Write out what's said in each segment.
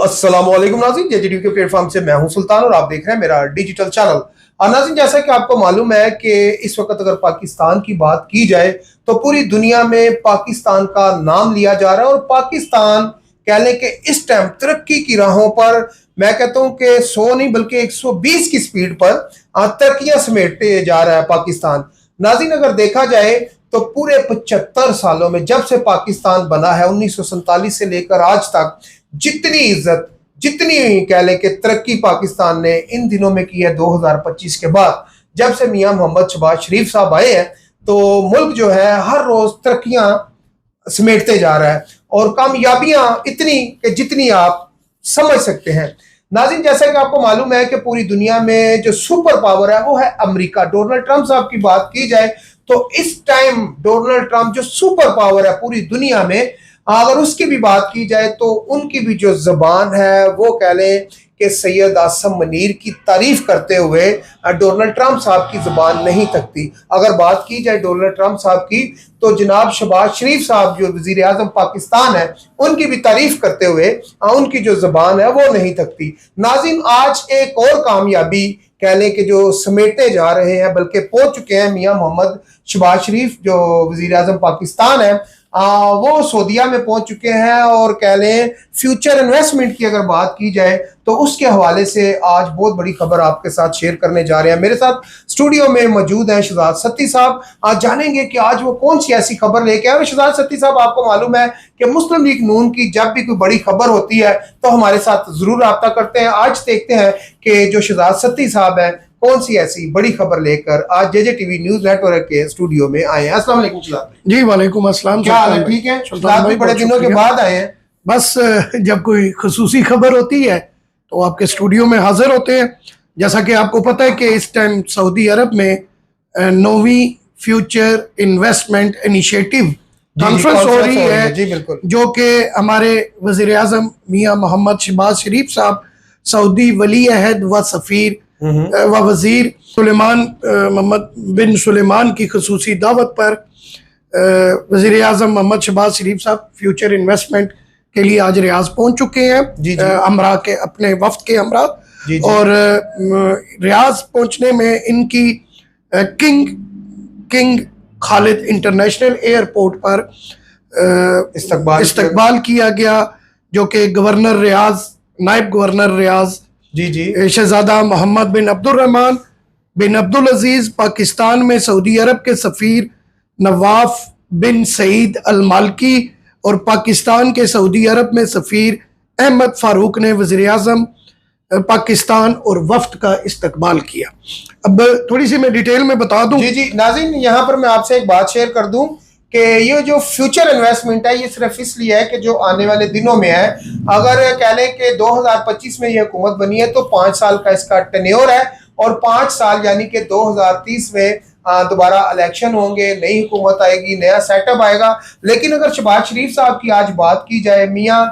अस्सलाम वालेकुम नाज़रीन, जेजेटीवी के प्लेटफॉर्म से मैं हूं सुल्तान और आप देख रहे हैं मेरा डिजिटल चैनल। और नाज़रीन, जैसा कि आपको मालूम है कि इस वक्त अगर पाकिस्तान की बात की जाए तो पूरी दुनिया में पाकिस्तान का नाम लिया जा रहा है। और पाकिस्तान कह लें कि इस टाइम तरक्की की राहों पर, मैं कहता हूं कि 100 नहीं बल्कि 120 की स्पीड पर तरक्कियां समेटते जा रहा है पाकिस्तान। नाज़रीन, अगर देखा जाए तो पूरे 75 सालों में जब से पाकिस्तान बना है 1947 से लेकर आज तक जितनी इज्जत, जितनी कह लें कि तरक्की पाकिस्तान ने इन दिनों में की है 2025 के बाद, जब से मियां मोहम्मद शहबाज शरीफ साहब आए हैं, तो मुल्क जो है हर रोज तरक्कियां समेटते जा रहा है और कामयाबियां इतनी कि जितनी आप समझ सकते हैं। नाज़रीन, जैसा कि आपको मालूम है कि पूरी दुनिया में जो सुपर पावर है वो है अमेरिका। डोनाल्ड ट्रंप साहब की बात की जाए तो इस टाइम डोनाल्ड ट्रंप जो सुपर पावर है पूरी दुनिया में, अगर उसकी भी बात की जाए तो उनकी भी जो जबान है वो कह लें कि सैयद आसम मनीर की तारीफ करते हुए डोनाल्ड ट्रंप साहब की जबान नहीं थकती। अगर बात की जाए डोनाल्ड ट्रंप साहब की तो जनाब शहबाज शरीफ साहब जो वजीर आजम पाकिस्तान है उनकी भी तारीफ करते हुए उनकी जो जबान है वो नहीं थकती। नाज़रीन, आज एक और कामयाबी कह लें कि जो समेटे जा रहे हैं, बल्कि पहुंच चुके हैं मियां मोहम्मद शहबाज शरीफ जो वजीर आजम पाकिस्तान है, वो सऊदीया में पहुंच चुके हैं। और कह लें फ्यूचर इन्वेस्टमेंट की अगर बात की जाए तो उसके हवाले से आज बहुत बड़ी खबर आपके साथ शेयर करने जा रहे हैं। मेरे साथ स्टूडियो में मौजूद हैं शहजाद सत्ती साहब। आज जानेंगे कि आज वो कौन सी ऐसी खबर लेके आए। शहजाद सत्ती साहब, आपको मालूम है कि मुस्लिम लीग नून की जब भी कोई बड़ी खबर होती है तो हमारे साथ जरूर रब्ता करते हैं। आज देखते हैं कि जो शहजाद सत्ती साहब है कौन सी ऐसी बड़ी खबर लेकर आज जेजेटीवी न्यूज नेटवर्क के स्टूडियो में आए हैं। अस्सलाम वालेकुम शहजाद जी। वालेकुम अस्सलाम। क्या हाल है? ठीक है शहजाद भी बड़े दिनों के बाद आए हैं। बस जब कोई खुसूसी खबर होती है तो आपके स्टूडियो में हाजिर होते हैं। जैसा कि आपको पता है कि इस टाइम सऊदी अरब में 9वीं फ्यूचर इन्वेस्टमेंट इनिशिएटिव कॉन्फ्रेंस हो रही है, जी बिल्कुल, जो कि हमारे वजीर आजम मियां मोहम्मद शहबाज शरीफ साहब, सऊदी वली अहद व सफ़ीर व वजीर सुलेमान मोहम्मद बिन सुलेमान की खसूसी दावत पर वजीर आजम मोहम्मद शहबाज शरीफ साहब फ्यूचर इन्वेस्टमेंट के लिए आज रियाज पहुंच चुके हैं हमरा के अपने वफ्द के हमरा। और रियाज पहुंचने में इनकी किंग खालिद इंटरनेशनल एयरपोर्ट पर इस्तकबाल किया गया, जो कि गवर्नर रियाज, नायब गवर्नर रियाज शहजादा मोहम्मद बिन अब्दुर्रहमान बिन अब्दुल अजीज, पाकिस्तान में सऊदी अरब के सफ़ीर नवाफ बिन सईद अल मालकी और पाकिस्तान के सऊदी अरब में सफ़ीर अहमद फारूक ने वज़ीर आज़म पाकिस्तान और वफ्द का इस्तकबाल किया। अब थोड़ी सी मैं डिटेल में बता दूं। जी नाज़रीन, यहाँ पर मैं आपसे एक बात शेयर कर दूं कि ये जो फ्यूचर इन्वेस्टमेंट है ये सिर्फ इसलिए है कि जो आने वाले दिनों में है, अगर कह लें कि 2025 में ये हुकूमत बनी है तो 5 साल का इसका टेन्योर है और 5 साल यानी कि 2030 में दोबारा इलेक्शन होंगे, नई हुकूमत आएगी, नया सेटअप आएगा। लेकिन अगर शहबाज शरीफ साहब की आज बात की जाए, मियां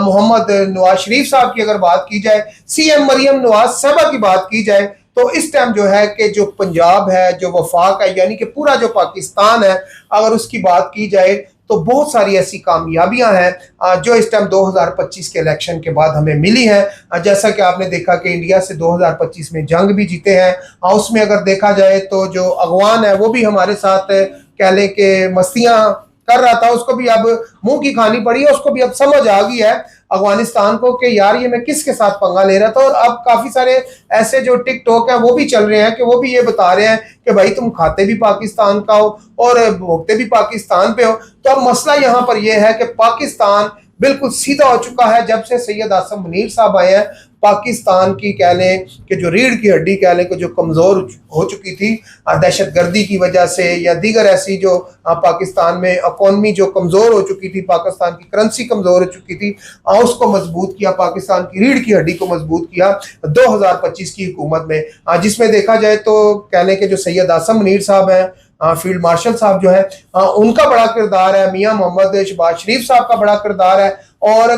मोहम्मद नवाज शरीफ साहब की अगर बात की जाए, सीएम मरियम नवाज साहबा की बात की जाए, तो इस टाइम जो है कि जो पंजाब है, जो वफाक है, यानी कि पूरा जो पाकिस्तान है, अगर उसकी बात की जाए तो बहुत सारी ऐसी कामयाबियां हैं जो इस टाइम 2025 के इलेक्शन के बाद हमें मिली हैं। जैसा कि आपने देखा कि इंडिया से 2025 में जंग भी जीते हैं। उसमें अगर देखा जाए तो जो अगवान है वो भी हमारे साथ कह लें कि मस्तियां कर रहा था, उसको भी अब मुंह की खानी पड़ी है, उसको भी अब समझ आ गई है अफगानिस्तान को कि यार ये मैं किसके साथ पंगा ले रहा था। और अब काफी सारे ऐसे जो टिकटॉक है वो भी चल रहे हैं कि वो भी ये बता रहे हैं कि भाई तुम खाते भी पाकिस्तान का हो और भोगते भी पाकिस्तान पे हो। तो अब मसला यहाँ पर यह है कि पाकिस्तान बिल्कुल सीधा हो चुका है जब से सैयद आसम मनीर साहब आए हैं। पाकिस्तान की कह लें कि जो रीढ़ की हड्डी कह लें कि जो कमज़ोर हो चुकी थी दहशतगर्दी की वजह से या दीगर ऐसी जो पाकिस्तान में इकॉनमी जो कमज़ोर हो चुकी थी, पाकिस्तान की करेंसी कमज़ोर हो चुकी थी, उसको मजबूत किया, पाकिस्तान की रीढ़ की हड्डी को मजबूत किया 2025 की हुकूमत में, जिसमें देखा जाए तो कह लें कि जो सैयद आसम मनीर साहब हैं, फील्ड मार्शल साहब जो है, उनका बड़ा किरदार है, मियां मोहम्मद शहबाज शरीफ साहब का बड़ा किरदार है। और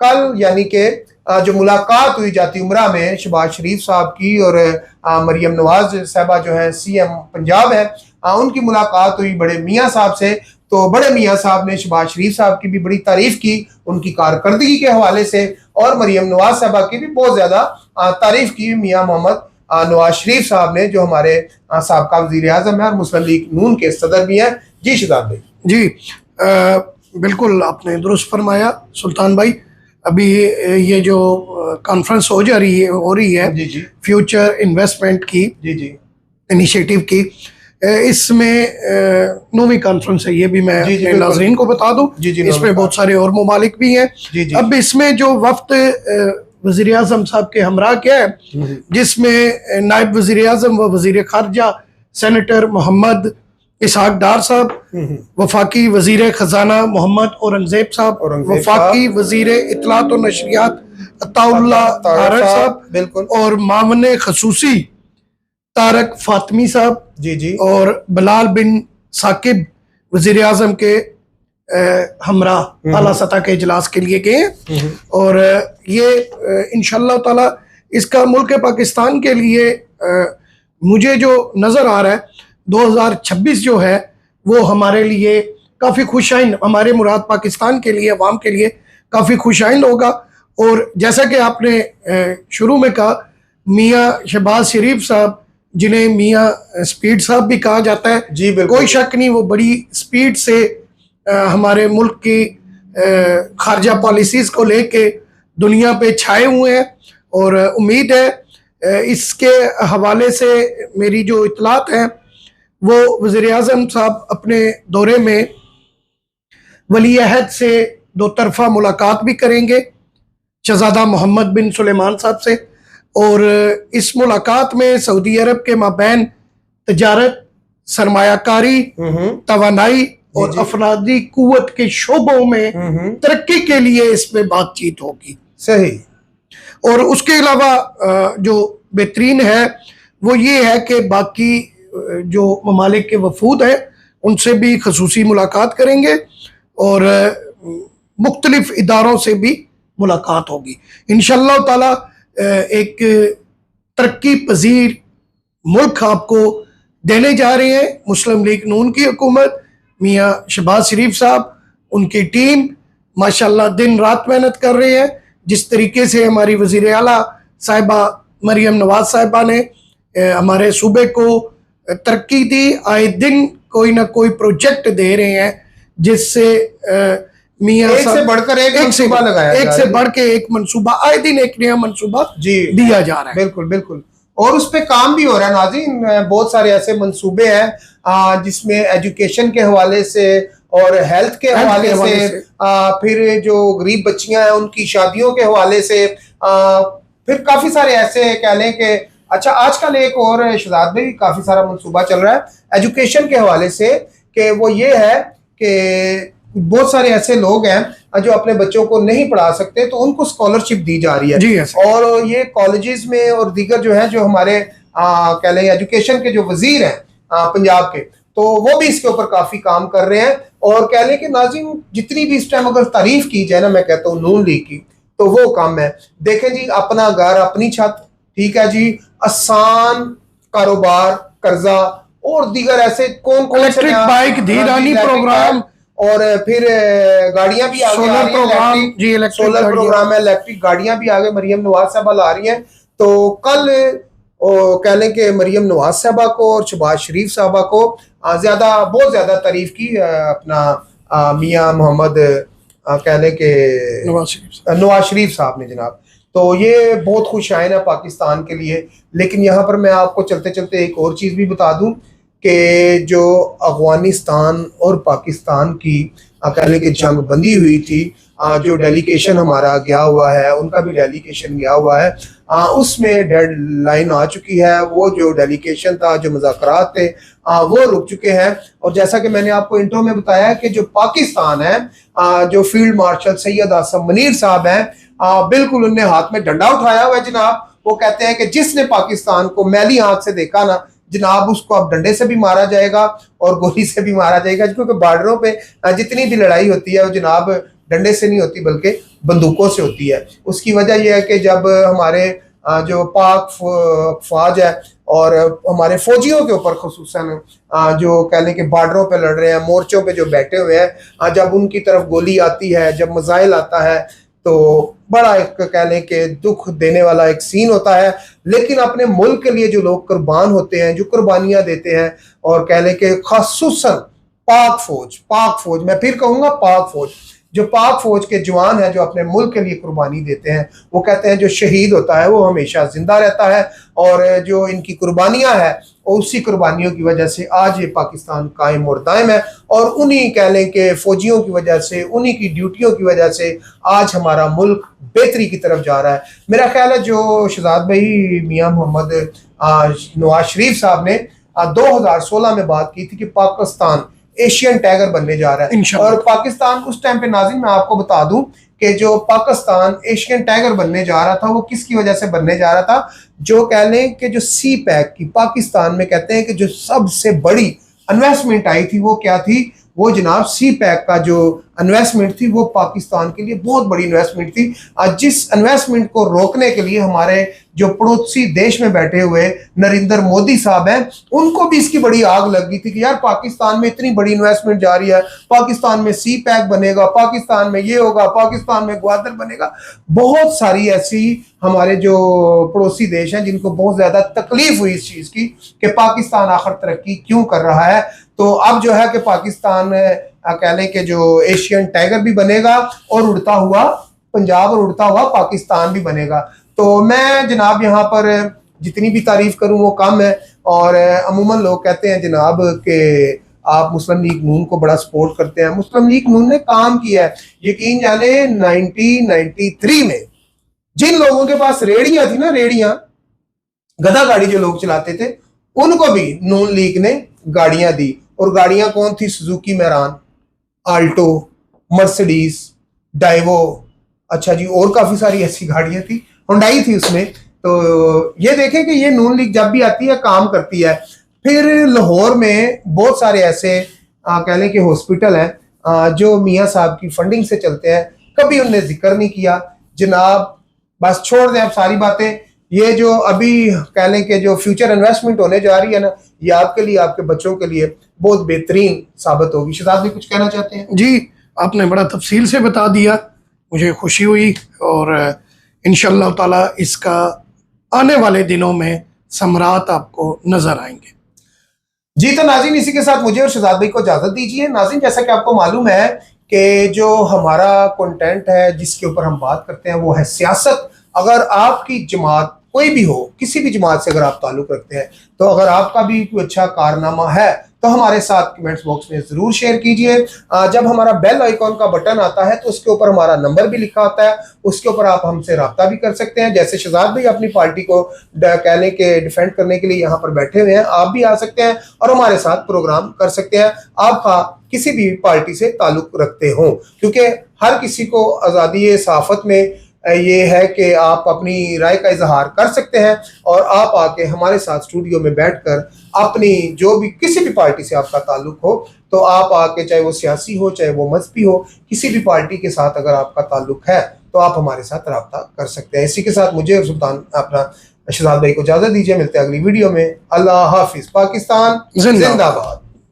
कल यानी कि जो मुलाकात हुई जाती उम्रा में शहबाज शरीफ साहब की और मरियम नवाज साहबा जो है सीएम पंजाब है, उनकी मुलाकात हुई बड़े मियां साहब से। तो बड़े मियाँ साहब ने शहबाज शरीफ साहब की भी बड़ी तारीफ की उनकी कारकर्दगी के हवाले से, और मरियम नवाज साहबा की भी बहुत ज्यादा तारीफ की मियाँ मोहम्मद नवाज शरीफ साहब ने, जो हमारे साबका वजीर आजम है और मुस्लिम लीग नून के सदर भी हैं। जी शहजाद भाई। जी बिल्कुल आपने दुरुस्त फरमाया सुल्तान भाई। अभी ये जो कॉन्फ्रेंस हो रही है जी जी फ्यूचर इन्वेस्टमेंट की, जी जी इनिशिएटिव की, इसमें 9वीं कॉन्फ्रेंस है, ये भी मैं जी जी अपने नाज़रीन को बता दूं। जी जी इसमें बहुत सारे और ममालिक भी हैं। जी जी अब इसमें जो वफ्द वज़ीर आज़म साहब के हमरा क्या है, जिसमें नायब वज़ीर आज़म व वज़ीर खारजा सेनेटर मोहम्मद इसहाक डार साहब, वफाकी वज़ीर ख़जाना मोहम्मद औरंगज़ेब साहब, वफाकी वज़ीर इत्तलात और नशरियात अताउल्लाह तारक साहब, बिल्कुल, और मामने खसूसी तारक फातमी साहब, जी जी, और बिलाल बिन साकिब वज़ीर आज़म के हमरा आला सतह के इजलास के लिए गए हैं। और ये इंशाअल्लाह ताला इसका मुल्क पाकिस्तान के लिए मुझे जो नज़र आ रहा है 2026 जो है वो हमारे लिए काफ़ी खुशाइन, हमारे मुराद पाकिस्तान के लिए, अवाम के लिए काफ़ी खुशाइन होगा। और जैसा कि आपने शुरू में कहा, मियाँ शहबाज शरीफ साहब, जिन्हें मियाँ स्पीड साहब भी कहा जाता है, जी बिल्कुल, कोई शक नहीं वो बड़ी स्पीड से हमारे मुल्क की खारजा पॉलिसीज़ को लेके दुनिया पे छाए हुए हैं। और उम्मीद है इसके हवाले से मेरी जो इतलात हैं वो वज़ीर आज़म साहब अपने दौरे में वली अहद से 2 तरफ़ा मुलाकात भी करेंगे, शहज़ादा मोहम्मद बिन सुलेमान साहब से। और इस मुलाकात में सऊदी अरब के माबैन तजारत, सरमायाकारी, तवानाई और अफरादी कुव्वत के शोबों में तरक्की के लिए इसमें बातचीत होगी। सही। और उसके अलावा जो बेहतरीन है वो ये है कि बाकी जो ममालिक के वफूद हैं उनसे भी खसूसी मुलाकात करेंगे और मुख्तलिफ इदारों से भी मुलाकात होगी। इंशाअल्लाह ताला एक तरक्की पजीर मुल्क आपको देने जा रहे हैं मुस्लिम लीग नून की हुकूमत। मियाँ शहबाज शरीफ साहब, उनकी टीम माशाल्लाह दिन रात मेहनत कर रहे हैं। जिस तरीके से हमारी वज़ीर आला साहिबा मरियम नवाज साहिबा ने हमारे सूबे को तरक्की दी, आए दिन कोई ना कोई प्रोजेक्ट दे रहे हैं जिससे मियाँ एक से बढ़कर एक मंसूबा लगाया, एक से बढ़ के एक मंसूबा, आए दिन एक नया मंसूबा दिया जा रहा है। बिल्कुल बिल्कुल, और उस पे काम भी हो रहा है नाज़रीन। बहुत सारे ऐसे मंसूबे हैं जिसमें एजुकेशन के हवाले से और हेल्थ के हवाले से, फिर जो गरीब बच्चियां हैं उनकी शादियों के हवाले से, फिर काफी सारे ऐसे कह लें कि अच्छा आजकल एक और शहजाद भाई काफी सारा मंसूबा चल रहा है एजुकेशन के हवाले से, कि वो ये है कि बहुत सारे ऐसे लोग हैं जो अपने बच्चों को नहीं पढ़ा सकते तो उनको स्कॉलरशिप दी जा रही है। जी और ये कॉलेजेस में और दीगर जो है, जो हमारे कह लें एजुकेशन के जो वजीर हैं पंजाब के, तो वो भी इसके ऊपर काफी काम कर रहे हैं। और कह लें कि नाज़रीन जितनी भी इस टाइम अगर तारीफ की जाए ना, मैं कहता हूँ नून लीग की, तो वो काम है। देखें जी, अपना घर अपनी छत, ठीक है जी, आसान कारोबार, कर्जा और दीगर ऐसे कौन कौन से बाइक, धीरानी प्रोग्राम, और फिर गाड़ियां भी आगे आ रही हैं, सोलर प्रोग्राम है, इलेक्ट्रिक गाड़ियां भी आगे मरियम नवाज साहबा ला रही हैं। तो कल कह लें कि मरियम नवाज साहबा को और शहबाज शरीफ साहबा को बहुत ज्यादा तारीफ की अपना मियाँ मोहम्मद कह लें कि नवाज शरीफ साहब ने जनाब। तो ये बहुत खुश आइन है पाकिस्तान के लिए। लेकिन यहाँ पर मैं आपको चलते चलते एक और चीज़ भी बता दूं कि जो अफगानिस्तान और पाकिस्तान की कह लें कि जंग बंदी हुई थी, जो डेलीगेशन हमारा गया हुआ है, उनका भी डेलीगेशन गया हुआ है, उसमें डेडलाइन आ चुकी है। वो जो डेलीगेशन था, जो मुज़ाकरात थे, वो रुक चुके हैं। और जैसा कि मैंने आपको इंट्रो में बताया कि जो पाकिस्तान है, जो फील्ड मार्शल सैयद आसम मुनीर साहब हैं, बिल्कुल उनने हाथ में डंडा उठाया हुआ है जनाब। वो कहते हैं कि जिसने पाकिस्तान को मैली आंख से देखा ना जनाब, उसको अब डंडे से भी मारा जाएगा और गोली से भी मारा जाएगा। क्योंकि बॉर्डरों पे जितनी भी लड़ाई होती है वो जनाब डंडे से नहीं होती बल्कि बंदूकों से होती है। उसकी वजह यह है कि जब हमारे जो पाक फौज है और हमारे फौजियों के ऊपर खुसूसन जो कह लें कि बॉर्डरों पे लड़ रहे हैं, मोर्चों पे जो बैठे हुए हैं, जब उनकी तरफ गोली आती है, जब मिसाइल आता है, तो बड़ा एक कह लें कि दुख देने वाला एक सीन होता है। लेकिन अपने मुल्क के लिए जो लोग कुर्बान होते हैं, जो कुर्बानियां देते हैं, और कह लें कि खासूसन पाक फौज, मैं फिर कहूंगा पाक फौज, जो पाक फौज के जवान हैं जो अपने मुल्क के लिए कुर्बानी देते हैं, वो कहते हैं जो शहीद होता है वो हमेशा जिंदा रहता है, और जो इनकी कुर्बानियां हैं उसी कुर्बानियों की वजह से आज ये पाकिस्तान कायम और दायम है, और उन्हीं कह लें कि फौजियों की वजह से, उन्हीं की ड्यूटियों की वजह से आज हमारा मुल्क बेहतरी की तरफ जा रहा है। मेरा ख्याल है जो शहजाद भाई मियां मोहम्मद नवाज शरीफ साहब ने 2016 में बात की थी कि पाकिस्तान एशियन टाइगर बनने जा रहा है, और पाकिस्तान उस टाइम पे, नाज़रीन मैं आपको बता दूं कि जो पाकिस्तान एशियन टाइगर बनने जा रहा था वो किसकी वजह से बनने जा रहा था, जो कह लें कि जो सी पैक की पाकिस्तान में कहते हैं कि जो सबसे बड़ी इन्वेस्टमेंट आई थी वो क्या थी, वो जनाब सी पैक का जो इन्वेस्टमेंट थी वो पाकिस्तान के लिए बहुत बड़ी इन्वेस्टमेंट थी। जिस इन्वेस्टमेंट को रोकने के लिए हमारे जो पड़ोसी देश में बैठे हुए नरेंद्र मोदी साहब हैं, उनको भी इसकी बड़ी आग लग गई थी कि यार पाकिस्तान में इतनी बड़ी इन्वेस्टमेंट जा रही है, पाकिस्तान में सी पैक बनेगा, पाकिस्तान में ये होगा, पाकिस्तान में ग्वादर बनेगा। बहुत सारी ऐसी हमारे जो पड़ोसी देश हैं जिनको बहुत ज्यादा तकलीफ हुई इस चीज की कि पाकिस्तान आखिर तरक्की क्यों कर रहा है। तो अब जो है कि पाकिस्तान कह लें कि जो एशियन टाइगर भी बनेगा और उड़ता हुआ पंजाब और उड़ता हुआ पाकिस्तान भी बनेगा। तो मैं जनाब यहाँ पर जितनी भी तारीफ करूँ वो कम है, और अमूमन लोग कहते हैं जनाब कि आप मुस्लिम लीग नून को बड़ा सपोर्ट करते हैं। मुस्लिम लीग नून ने काम किया है, यकीन जाने 1993 में जिन लोगों के पास रेड़ियां थी ना, रेड़ियां गधा गाड़ी जो लोग चलाते थे, उनको भी नून लीग ने गाड़ियां दी। और गाड़ियां कौन थी? सुजुकी मैरान, आल्टो, मर्सिडीज, डाइवो, अच्छा जी, और काफी सारी ऐसी गाड़ियां थी, हुंडई थी उसमें। तो ये देखें कि ये नून लीग जब भी आती है काम करती है। फिर लाहौर में बहुत सारे ऐसे कह लें कि हॉस्पिटल हैं जो मियाँ साहब की फंडिंग से चलते हैं, कभी उनने जिक्र नहीं किया जनाब। बस छोड़ दें अब सारी बातें। ये जो अभी कह लें कि जो फ्यूचर इन्वेस्टमेंट होने जा रही है ना, ये आपके लिए, आपके बच्चों के लिए बहुत बेहतरीन साबित होगी। शहजाद भी कुछ कहना चाहते हैं? जी, आपने बड़ा तफसील से बता दिया, मुझे खुशी हुई, और इंशाअल्लाह ताला इसका आने वाले दिनों में समरात आपको नजर आएंगे। जी, तो नाज़रीन इसी के साथ मुझे और शहजाद भाई को इजाजत दीजिए। नाज़रीन, जैसा कि आपको मालूम है कि जो हमारा कंटेंट है जिसके ऊपर हम बात करते हैं वो है सियासत। अगर आपकी जमात कोई भी हो, किसी भी जमात से अगर आप ताल्लुक रखते हैं, तो अगर आपका भी कोई अच्छा कारनामा है तो हमारे साथ कमेंट्स बॉक्स में जरूर शेयर कीजिए। जब हमारा बेल आइकॉन का बटन आता है तो उसके ऊपर हमारा नंबर भी लिखा होता है, उसके ऊपर आप हमसे रब्ता भी कर सकते हैं। जैसे शहजाद भाई अपनी पार्टी को कहने के डिफेंड करने के लिए यहाँ पर बैठे हुए हैं, आप भी आ सकते हैं और हमारे साथ प्रोग्राम कर सकते हैं। आपका किसी भी पार्टी से ताल्लुक रखते हो, क्योंकि हर किसी को आज़ादी सहाफ़त में ये है कि आप अपनी राय का इजहार कर सकते हैं, और आप आके हमारे साथ स्टूडियो में बैठकर अपनी जो भी किसी भी पार्टी से आपका ताल्लुक हो, तो आप आके, चाहे वो सियासी हो चाहे वो मजहबी हो, किसी भी पार्टी के साथ अगर आपका ताल्लुक है तो आप हमारे साथ रब्ता कर सकते हैं। इसी के साथ मुझे और सुल्तान अपना शहजाद भाई को इजाजत दीजिए। मिलते हैं अगली वीडियो में। अल्लाह हाफिज। पाकिस्तान जिंदाबाद।